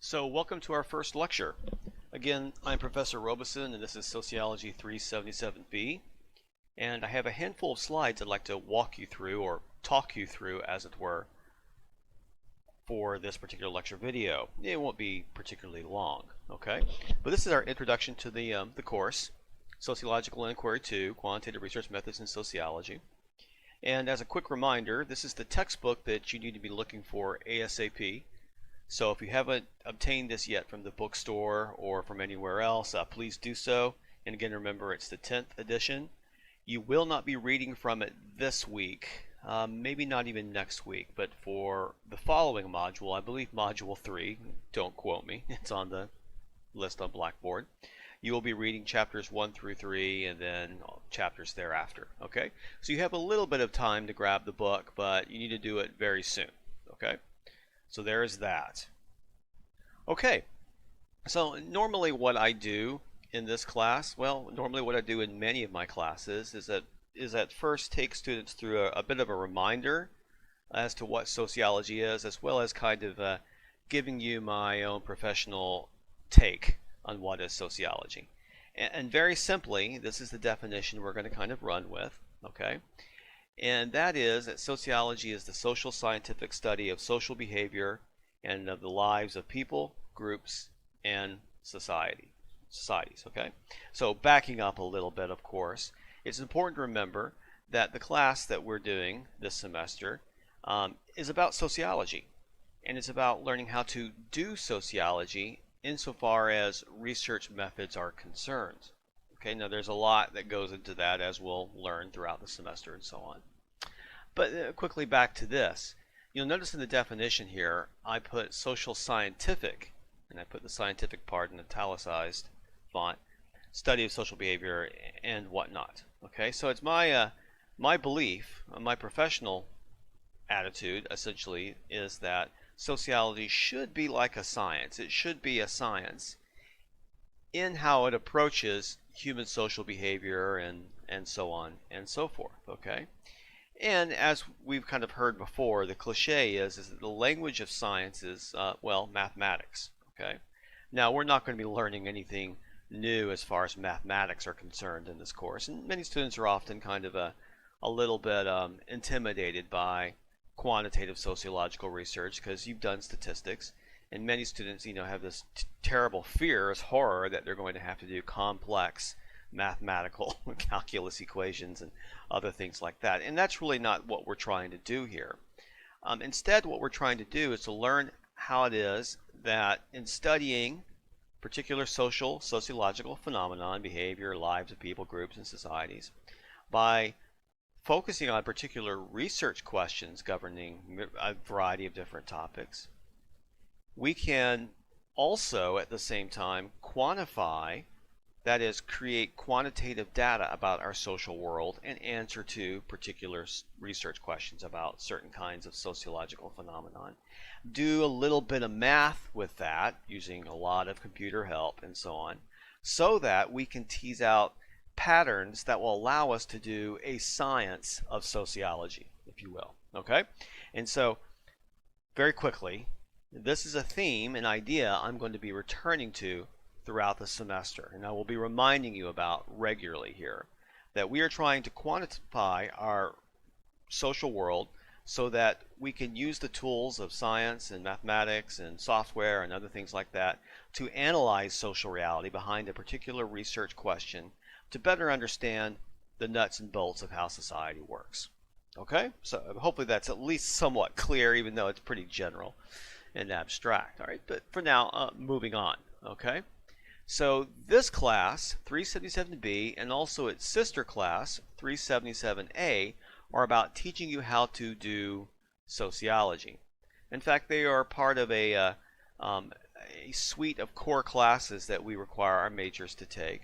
So welcome to our first lecture. Again, I'm Professor Robeson and this is Sociology 377B. And I have a handful of slides I'd like to walk you through or talk you through, as it were, for this particular lecture video. It won't be particularly long, okay? But this is our introduction to the course, Sociological Inquiry 2, Quantitative Research Methods in Sociology. And as a quick reminder, this is the textbook that you need to be looking for ASAP. So if you haven't obtained this yet from the bookstore or from anywhere else, please do so. And again, remember, it's the 10th edition. You will not be reading from it this week, maybe not even next week, but for the following module, I believe module 3, don't quote me, it's on the list on Blackboard. You will be reading chapters 1 through 3 and then chapters thereafter, okay? So you have a little bit of time to grab the book, but you need to do it very soon, okay? So there is that. Okay, so normally what I do in this class, well, normally what I do in many of my classes is that first take students through a bit of a reminder as to what sociology is, as well as kind of giving you my own professional take on what is sociology. And very simply, this is the definition we're going to kind of run with, okay? And that is that sociology is the social scientific study of social behavior and of the lives of people, groups, and societies, okay? So backing up a little bit, of course, it's important to remember that the class that we're doing this semester is about sociology. And it's about learning how to do sociology insofar as research methods are concerned. Okay, now there's a lot that goes into that, as we'll learn throughout the semester and so on. But quickly back to this. You'll notice in the definition here, I put social scientific, and I put the scientific part in italicized font, study of social behavior and whatnot. Okay, so it's my belief, my professional attitude essentially is that sociology should be like a science. It should be a science in how it approaches human social behavior and so on and so forth, okay? And as we've kind of heard before, the cliche is that the language of science is, well, mathematics, okay? Now, we're not going to be learning anything new as far as mathematics are concerned in this course, and many students are often kind of a little bit intimidated by quantitative sociological research because you've done statistics, and many students, have this terrible fear, this horror that they're going to have to do complex mathematical calculus equations and other things like that. And that's really not what we're trying to do here. Instead, what we're trying to do is to learn how it is that in studying particular sociological phenomenon, behavior, lives of people, groups, and societies, by focusing on particular research questions governing a variety of different topics, we can also at the same time quantify, that is, create quantitative data about our social world and answer to particular research questions about certain kinds of sociological phenomenon. Do a little bit of math with that using a lot of computer help and so on, so that we can tease out patterns that will allow us to do a science of sociology, if you will, okay? And so, very quickly, this is a theme, an idea I'm going to be returning to throughout the semester, and I will be reminding you about regularly here that we are trying to quantify our social world so that we can use the tools of science and mathematics and software and other things like that to analyze social reality behind a particular research question to better understand the nuts and bolts of how society works. Okay, so hopefully that's at least somewhat clear, even though it's pretty general and abstract. All right, but for now, moving on. Okay, so this class, 377B, and also its sister class, 377A, are about teaching you how to do sociology. In fact, they are part of a suite of core classes that we require our majors to take.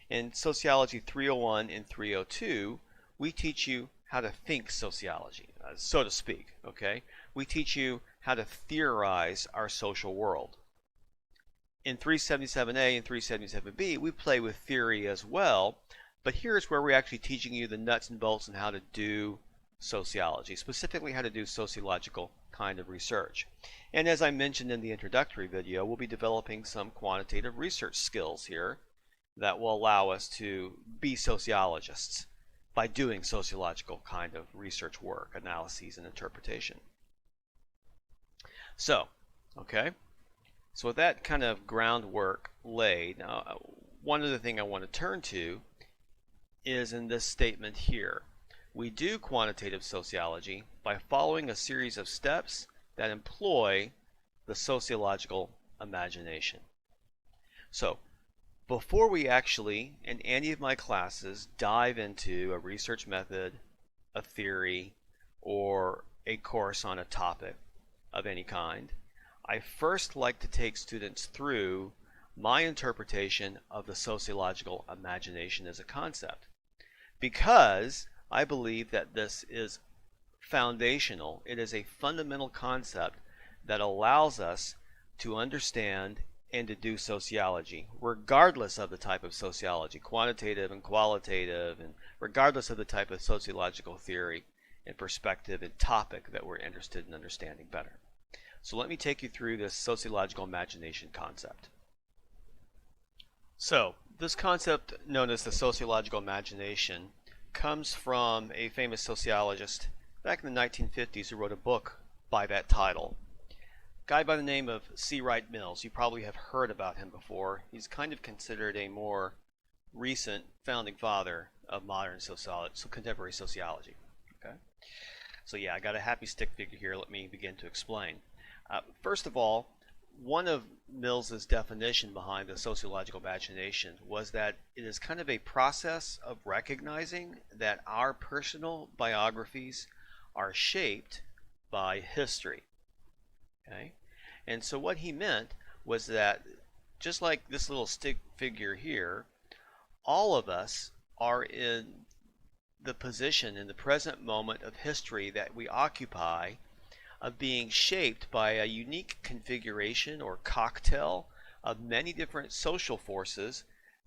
In Sociology 301 and 302, we teach you how to think sociology, so to speak, okay? We teach you how to theorize our social world. In 377A and 377B, we play with theory as well, but here's where we're actually teaching you the nuts and bolts on how to do sociology, specifically how to do sociological kind of research. And as I mentioned in the introductory video, we'll be developing some quantitative research skills here that will allow us to be sociologists by doing sociological kind of research work, analyses, and interpretation. So, okay, so with that kind of groundwork laid, now one other thing I want to turn to is in this statement here. We do quantitative sociology by following a series of steps that employ the sociological imagination. So, before we actually, in any of my classes, dive into a research method, a theory, or a course on a topic of any kind, I first like to take students through my interpretation of the sociological imagination as a concept, because I believe that this is foundational. It is a fundamental concept that allows us to understand and to do sociology, regardless of the type of sociology, quantitative and qualitative, and regardless of the type of sociological theory and perspective and topic that we're interested in understanding better. So let me take you through this sociological imagination concept. So this concept, known as the sociological imagination, comes from a famous sociologist back in the 1950s who wrote a book by that title. A guy by the name of C. Wright Mills. You probably have heard about him before. He's kind of considered a more recent founding father of modern contemporary sociology. Okay, so yeah, I got a happy stick figure here. Let me begin to explain. First of all, one of Mills's definition behind the sociological imagination was that it is kind of a process of recognizing that our personal biographies are shaped by history. Okay? And so what he meant was that, just like this little stick figure here, all of us are in the position in the present moment of history that we occupy of being shaped by a unique configuration or cocktail of many different social forces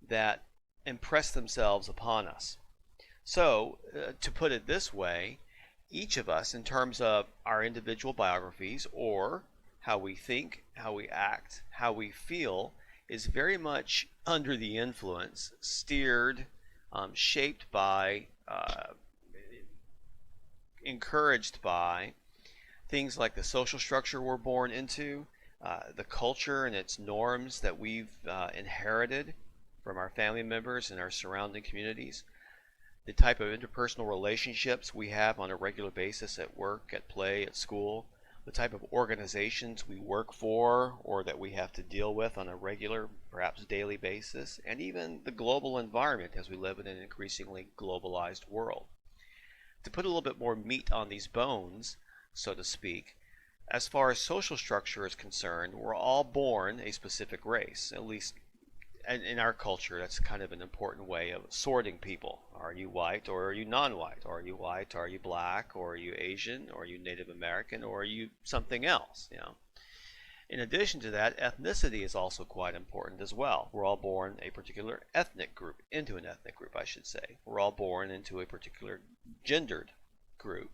that impress themselves upon us. So, to put it this way, each of us, in terms of our individual biographies or how we think, how we act, how we feel, is very much under the influence, steered, shaped by, encouraged by things like the social structure we're born into, the culture and its norms that we've inherited from our family members and our surrounding communities, the type of interpersonal relationships we have on a regular basis at work, at play, at school, the type of organizations we work for or that we have to deal with on a regular, perhaps daily basis, and even the global environment as we live in an increasingly globalized world. To put a little bit more meat on these bones, so to speak, as far as social structure is concerned, we're all born a specific race. At least in our culture, that's kind of an important way of sorting people. Are you white or are you non-white? Are you white, are you black, or are you Asian, or are you Native American, or are you something else? In addition to that, ethnicity is also quite important as well. We're all born a particular ethnic group, into an ethnic group, I should say. We're all born into a particular gendered group.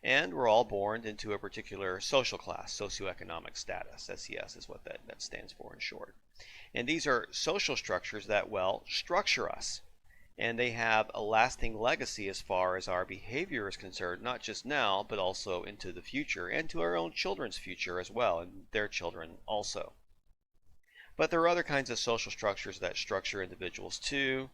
And we're all born into a particular social class, socioeconomic status. SES is what that stands for in short. And these are social structures that, well, structure us. And they have a lasting legacy as far as our behavior is concerned, not just now, but also into the future, and to our own children's future as well, and their children also. But there are other kinds of social structures that structure individuals too.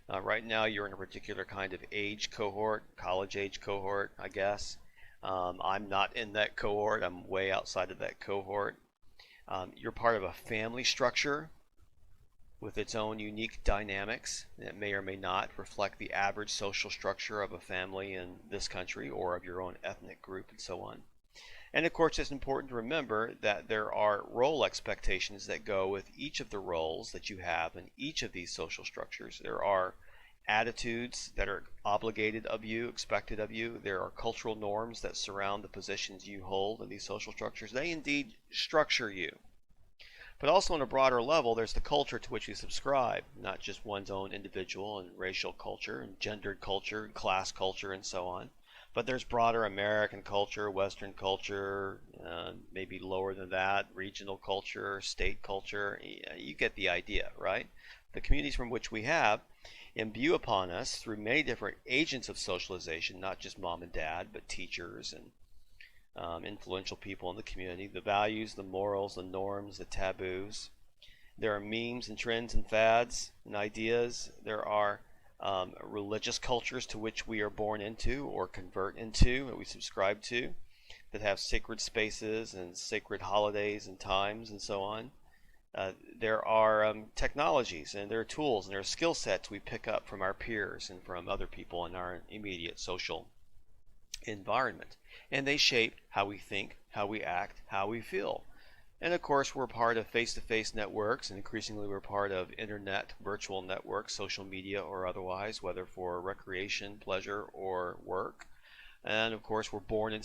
Right now you're in a particular kind of age cohort, college age cohort, I guess. I'm not in that cohort. I'm way outside of that cohort. You're part of a family structure with its own unique dynamics that may or may not reflect the average social structure of a family in this country or of your own ethnic group and so on. And of course, it's important to remember that there are role expectations that go with each of the roles that you have in each of these social structures. There are attitudes that are obligated of you, expected of you. There are cultural norms that surround the positions you hold in these social structures. They indeed structure you. But also on a broader level, there's the culture to which you subscribe, not just one's own individual and racial culture and gendered culture and class culture and so on, But there's broader American culture, Western culture, maybe lower than that, regional culture, state culture. You get the idea, right? The communities from which we have imbue upon us through many different agents of socialization, not just mom and dad, but teachers and influential people in the community, the values, the morals, the norms, the taboos. There are memes and trends and fads and ideas. There are religious cultures to which we are born into or convert into, that we subscribe to, that have sacred spaces and sacred holidays and times and so on. There are technologies and there are tools and there are skill sets we pick up from our peers and from other people in our immediate social environment. And they shape how we think, how we act, how we feel. And of course, we're part of face-to-face networks, and increasingly we're part of internet, virtual networks, social media or otherwise, whether for recreation, pleasure, or work. And of course, we're born in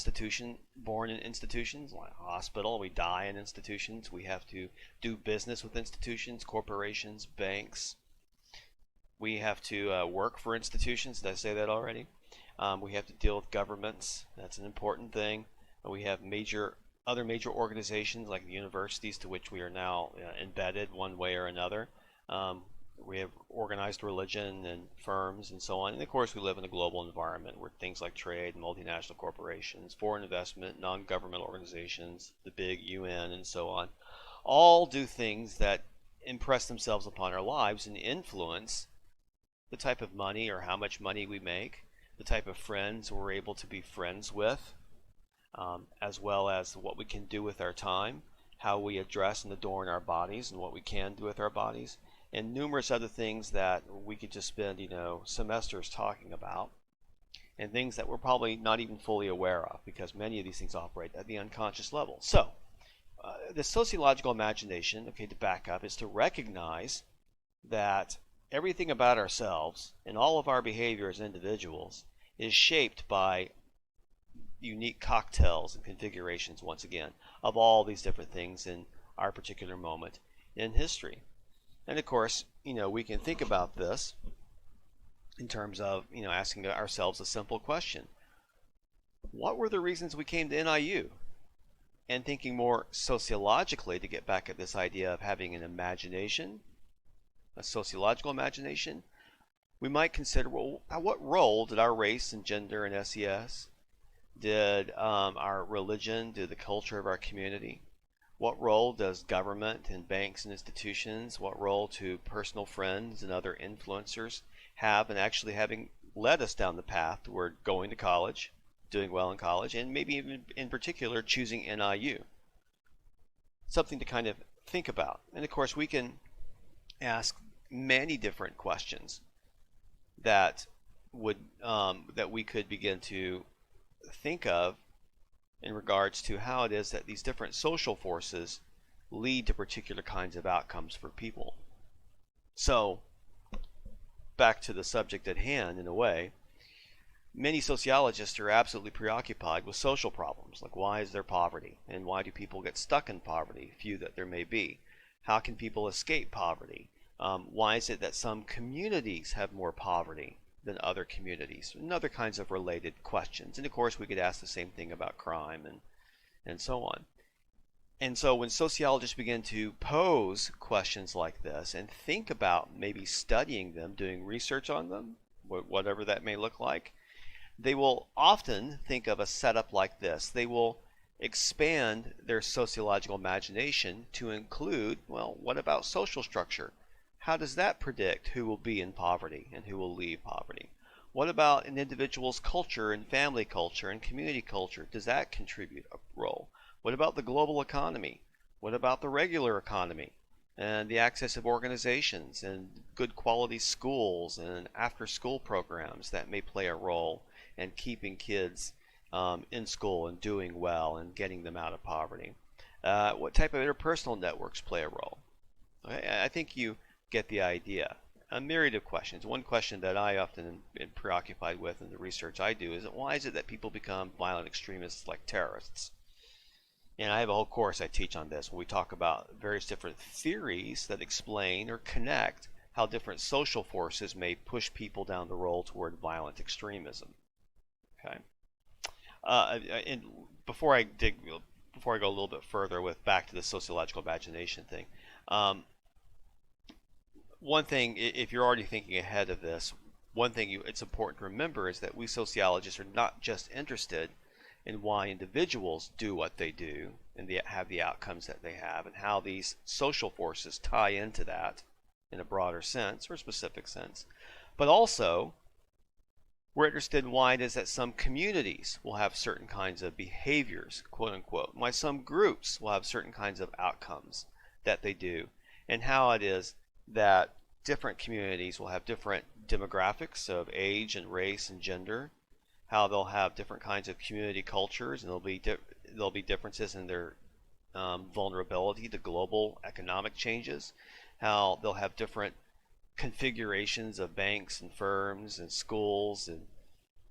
institutions like a hospital. We die in institutions. We have to do business with institutions, corporations, banks. We have to work for institutions. Did I say that already? We have to deal with governments. That's an important thing. We have other major organizations like the universities to which we are now embedded one way or another. We have organized religion and firms and so on. And of course, we live in a global environment where things like trade, multinational corporations, foreign investment, non-governmental organizations, the big UN, and so on, all do things that impress themselves upon our lives and influence the type of money or how much money we make, the type of friends we're able to be friends with, as well as what we can do with our time, how we address and adorn our bodies and what we can do with our bodies, and numerous other things that we could just spend, semesters talking about, and things that we're probably not even fully aware of because many of these things operate at the unconscious level. So, the sociological imagination, to back up, is to recognize that everything about ourselves and all of our behavior as individuals is shaped by unique cocktails and configurations, once again, of all these different things in our particular moment in history. And of course, we can think about this in terms of, asking ourselves a simple question. What were the reasons we came to NIU? And thinking more sociologically to get back at this idea of having an imagination, a sociological imagination, we might consider, well, what role did our race and gender and SES, did our religion, did the culture of our community, what role does government and banks and institutions, what role do personal friends and other influencers have in actually having led us down the path toward going to college, doing well in college, and maybe even in particular choosing NIU? Something to kind of think about. And of course, we can ask many different questions that we could begin to think of in regards to how it is that these different social forces lead to particular kinds of outcomes for people. So, back to the subject at hand, in a way, many sociologists are absolutely preoccupied with social problems, like why is there poverty, and why do people get stuck in poverty, few that there may be? How can people escape poverty? Why is it that some communities have more poverty than other communities, and other kinds of related questions? And of course, we could ask the same thing about crime and so on. And so when sociologists begin to pose questions like this and think about maybe studying them, doing research on them, whatever that may look like, they will often think of a setup like this. They will expand their sociological imagination to include, well, what about social structure? How does that predict who will be in poverty and who will leave poverty? What about an individual's culture and family culture and community culture? Does that contribute a role? What about the global economy? What about the regular economy and the access of organizations and good quality schools and after-school programs that may play a role in keeping kids in school and doing well and getting them out of poverty? What type of interpersonal networks play a role? I think you get the idea. A myriad of questions. One question that I often am preoccupied with in the research I do is why is it that people become violent extremists like terrorists? And I have a whole course I teach on this when we talk about various different theories that explain or connect how different social forces may push people down the road toward violent extremism. Okay. And before I dig, before I go a little bit further with back to the sociological imagination thing, um, one thing, if you're already thinking ahead of this, one thing it's important to remember is that we sociologists are not just interested in why individuals do what they do and have the outcomes that they have, and how these social forces tie into that in a broader sense or specific sense, but also we're interested in why it is that some communities will have certain kinds of behaviors, quote unquote, why some groups will have certain kinds of outcomes that they do, and how it is that different communities will have different demographics of age and race and gender, how they'll have different kinds of community cultures, and there'll be differences in their vulnerability to global economic changes, how they'll have different configurations of banks and firms and schools and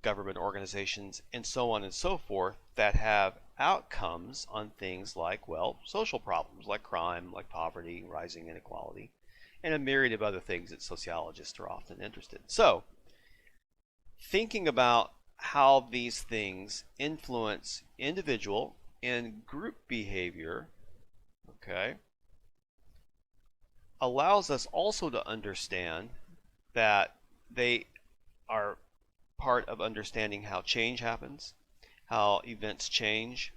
government organizations and so on and so forth that have outcomes on things like, well, social problems like crime, like poverty, rising inequality, and a myriad of other things that sociologists are often interested in. So, thinking about how these things influence individual and group behavior, okay, allows us also to understand that they are part of understanding how change happens, how events change,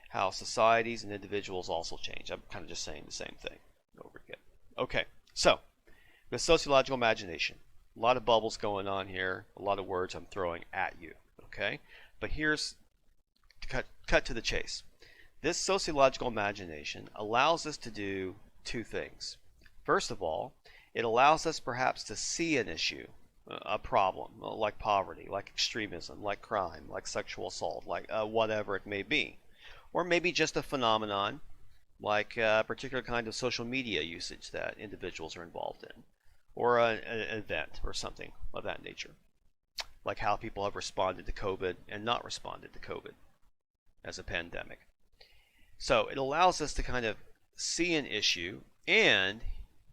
how societies and individuals also change. I'm kind of just saying the same thing over again. Okay, so the sociological imagination. A lot of bubbles going on here, a lot of words I'm throwing at you, okay? But here's, cut to the chase. This sociological imagination allows us to do two things. First of all, it allows us perhaps to see an issue, a problem, like poverty, like extremism, like crime, like sexual assault, like whatever it may be. Or maybe just a phenomenon, like a particular kind of social media usage that individuals are involved in, or an event or something of that nature, like how people have responded to COVID and not responded to COVID as a pandemic. So it allows us to kind of see an issue, and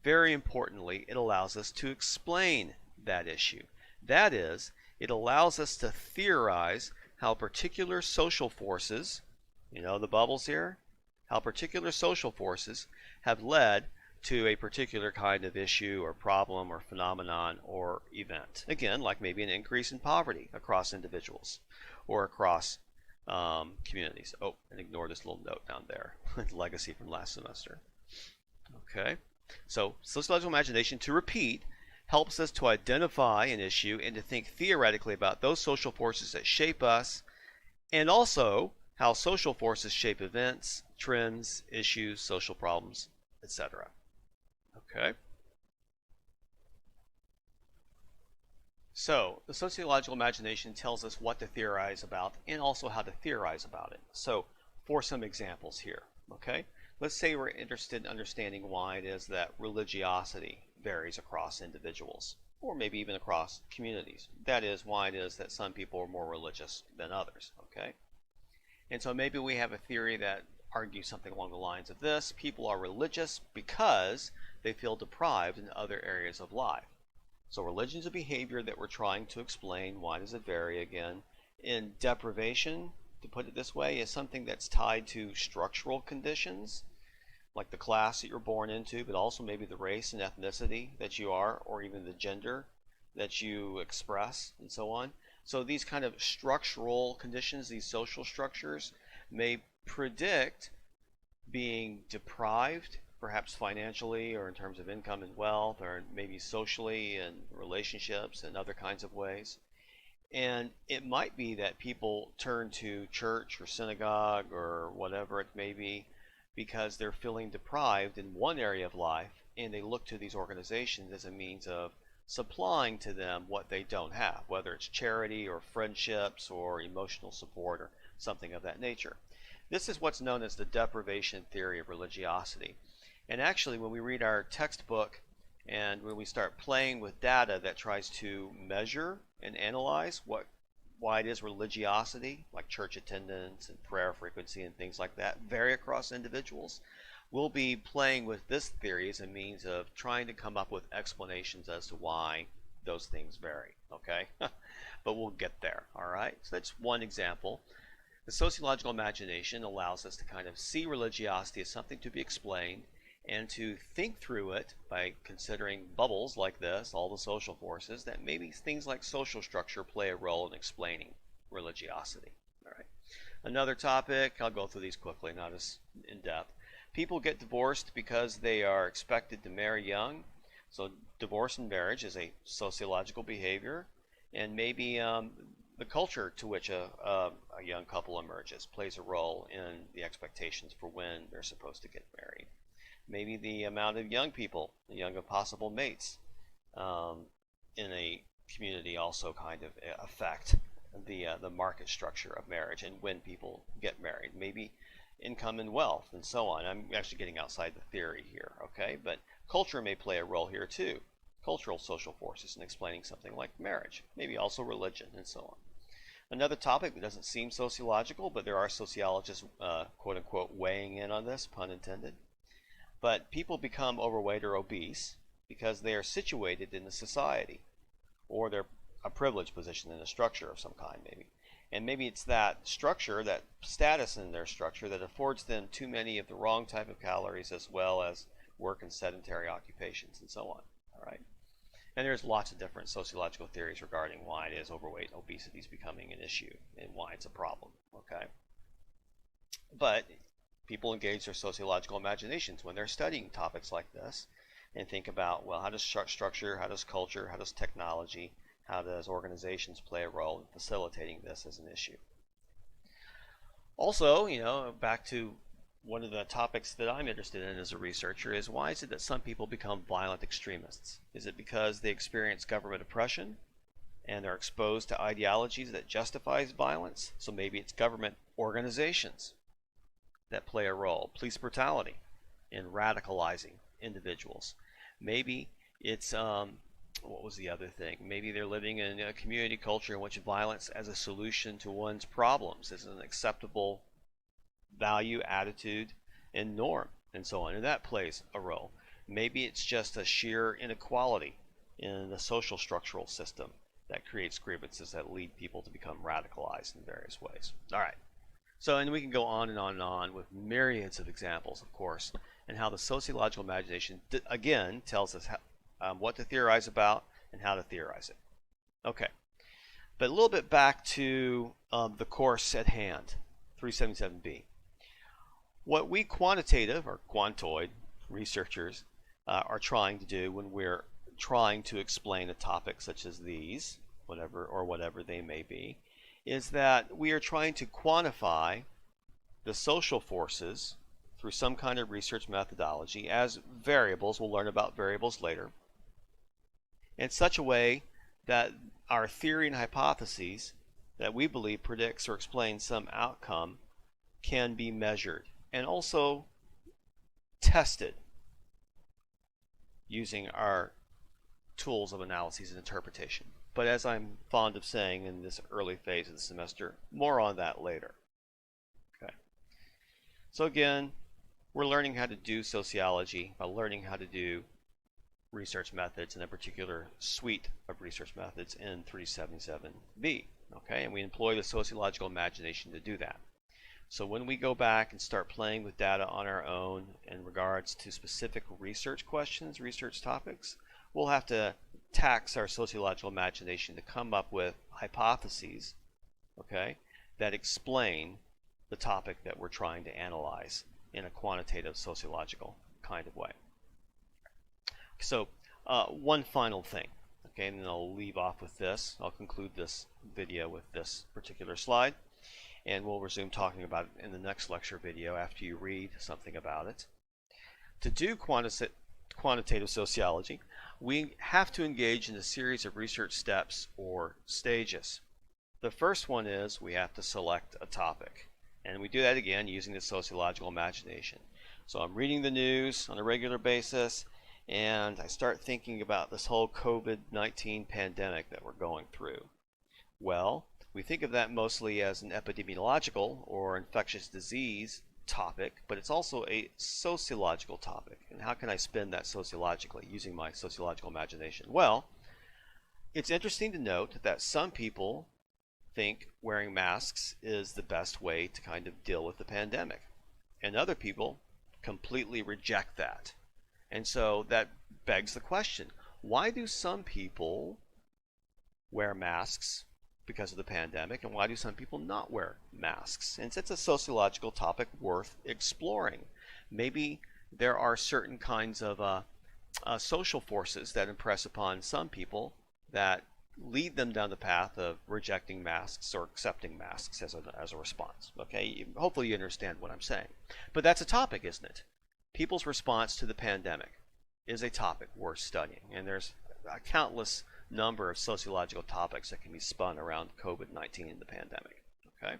very importantly, it allows us to explain that issue. That is, it allows us to theorize how particular social forces, you know the bubbles here, how particular social forces have led to a particular kind of issue or problem or phenomenon or event. Again, like maybe an increase in poverty across individuals or across communities. Oh, and ignore this little note down there, legacy from last semester. Okay, so sociological imagination, to repeat, helps us to identify an issue and to think theoretically about those social forces that shape us, and also how social forces shape events, trends, issues, social problems, etc. Okay? So, the sociological imagination tells us what to theorize about and also how to theorize about it. So, for some examples here, okay? Let's say we're interested in understanding why it is that religiosity varies across individuals, or maybe even across communities. That is, why it is that some people are more religious than others, okay? And so maybe we have a theory that argues something along the lines of this: people are religious because they feel deprived in other areas of life. So religion is a behavior that we're trying to explain. Why does it vary again? In deprivation, to put it this way, is something that's tied to structural conditions, like the class that you're born into, but also maybe the race and ethnicity that you are, or even the gender that you express, and so on. So these kind of structural conditions, these social structures, may predict being deprived, perhaps financially or in terms of income and wealth, or maybe socially and relationships and other kinds of ways. And it might be that people turn to church or synagogue or whatever it may be because they're feeling deprived in one area of life, and they look to these organizations as a means of supplying to them what they don't have, whether it's charity or friendships or emotional support or something of that nature. This is what's known as the deprivation theory of religiosity. And actually, when we read our textbook and when we start playing with data that tries to measure and analyze why it is religiosity, like church attendance and prayer frequency and things like that, vary across individuals, we'll be playing with this theory as a means of trying to come up with explanations as to why those things vary, okay? But we'll get there, all right? So that's one example. The sociological imagination allows us to kind of see religiosity as something to be explained and to think through it by considering bubbles like this, all the social forces, that maybe things like social structure play a role in explaining religiosity. All right. Another topic, I'll go through these quickly, not as in depth. People get divorced because they are expected to marry young. So divorce and marriage is a sociological behavior, and maybe the culture to which a young couple emerges plays a role in the expectations for when they're supposed to get married. Maybe the amount of young people, the young possible mates in a community also kind of affect the market structure of marriage and when people get married. Maybe income and wealth and so on. I'm actually getting outside the theory here, okay? But culture may play a role here too. Cultural social forces in explaining something like marriage, maybe also religion and so on. Another topic that doesn't seem sociological, but there are sociologists, quote unquote, weighing in on this, pun intended. But people become overweight or obese because they are situated in a society, or they're a privileged position in a structure of some kind, maybe. And maybe it's that structure, that status in their structure, that affords them too many of the wrong type of calories, as well as work and sedentary occupations and so on. All right. And there's lots of different sociological theories regarding why it is overweight and obesity is becoming an issue and why it's a problem. Okay. But people engage their sociological imaginations when they're studying topics like this and think about, well, how does structure, how does culture, how does technology, how does organizations play a role in facilitating this as an issue? Also, back to one of the topics that I'm interested in as a researcher is, why is it that some people become violent extremists? Is it because they experience government oppression and are exposed to ideologies that justifies violence? So maybe it's government organizations that play a role, police brutality in radicalizing individuals. Maybe it's what was the other thing? Maybe they're living in a community culture in which violence as a solution to one's problems is an acceptable value, attitude, and norm, and so on. And that plays a role. Maybe it's just a sheer inequality in the social structural system that creates grievances that lead people to become radicalized in various ways. All right. So, and we can go on and on and on with myriads of examples, of course, and how the sociological imagination, again, tells us how, what to theorize about and how to theorize it. Okay. But a little bit back to the course at hand, 377B. What we quantitative or quantoid researchers are trying to do when we're trying to explain a topic such as these, whatever they may be, is that we are trying to quantify the social forces through some kind of research methodology as variables. We'll learn about variables later, in such a way that our theory and hypotheses that we believe predicts or explains some outcome can be measured and also tested using our tools of analysis and interpretation. But as I'm fond of saying in this early phase of the semester, more on that later. Okay. So again, we're learning how to do sociology by learning how to do research methods in a particular suite of research methods in 377B. Okay, and we employ the sociological imagination to do that. So when we go back and start playing with data on our own in regards to specific research questions, research topics, we'll have to tax our sociological imagination to come up with hypotheses, okay, that explain the topic that we're trying to analyze in a quantitative sociological kind of way. So one final thing, okay, and then I'll leave off with this. I'll conclude this video with this particular slide, and we'll resume talking about it in the next lecture video after you read something about it. To do quantitative sociology, we have to engage in a series of research steps or stages. The first one is we have to select a topic, and we do that again using the sociological imagination. So I'm reading the news on a regular basis, and I start thinking about this whole COVID-19 pandemic that we're going through. Well, we think of that mostly as an epidemiological or infectious disease topic, but it's also a sociological topic. And how can I spin that sociologically using my sociological imagination? Well, it's interesting to note that some people think wearing masks is the best way to kind of deal with the pandemic. And other people completely reject that. And so that begs the question, why do some people wear masks because of the pandemic, and why do some people not wear masks? And it's a sociological topic worth exploring. Maybe there are certain kinds of social forces that impress upon some people that lead them down the path of rejecting masks or accepting masks as a response. Okay, hopefully you understand what I'm saying. But that's a topic, isn't it? People's response to the pandemic is a topic worth studying, and there's a countless number of sociological topics that can be spun around COVID-19 and the pandemic. Okay,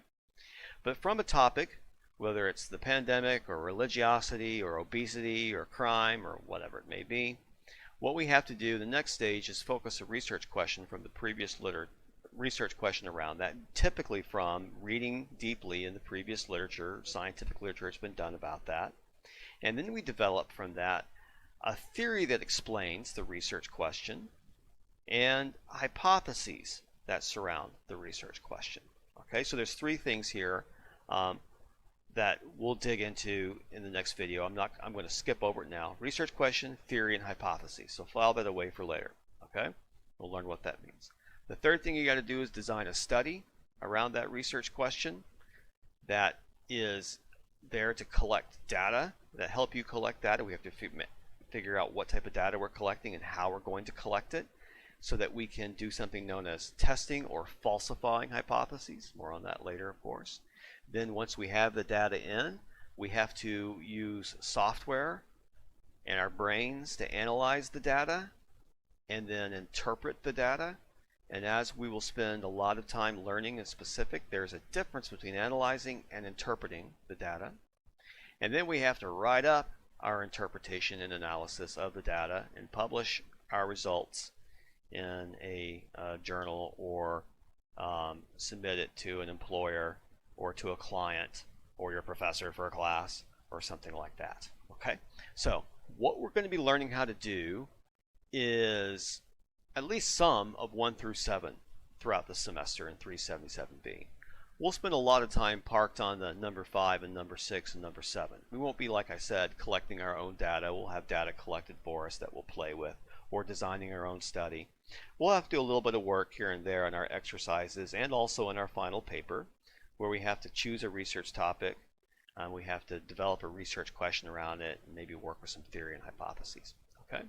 but from a topic, whether it's the pandemic or religiosity or obesity or crime or whatever it may be, what we have to do, the next stage, is focus a research question from the previous research question around that, typically from reading deeply in the previous literature, scientific literature that's been done about that. And then we develop from that a theory that explains the research question and hypotheses that surround the research question. Okay, so there's three things here that we'll dig into in the next video. I'm going to skip over it now. Research question, theory, and hypotheses. So file that away for later. Okay, we'll learn what that means. The third thing you got to do is design a study around that research question that is there to collect data, that help you collect data. We have to figure out what type of data we're collecting and how we're going to collect it, so that we can do something known as testing or falsifying hypotheses. More on that later, of course. Then once we have the data in, we have to use software and our brains to analyze the data and then interpret the data. And as we will spend a lot of time learning in specific, there's a difference between analyzing and interpreting the data. And then we have to write up our interpretation and analysis of the data and publish our results in a journal, or submit it to an employer or to a client or your professor for a class or something like that. Okay, so what we're going to be learning how to do is at least some of 1 through 7 throughout the semester in 377B. We'll spend a lot of time parked on the number 5 and number 6 and number 7. We won't be, like I said, collecting our own data. We'll have data collected for us that we'll play with, or designing our own study. We'll have to do a little bit of work here and there in our exercises and also in our final paper, where we have to choose a research topic. We have to develop a research question around it and maybe work with some theory and hypotheses. Okay,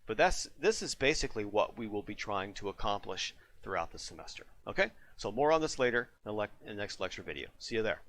but this is basically what we will be trying to accomplish throughout the semester. Okay, so more on this later in the next lecture video. See you there.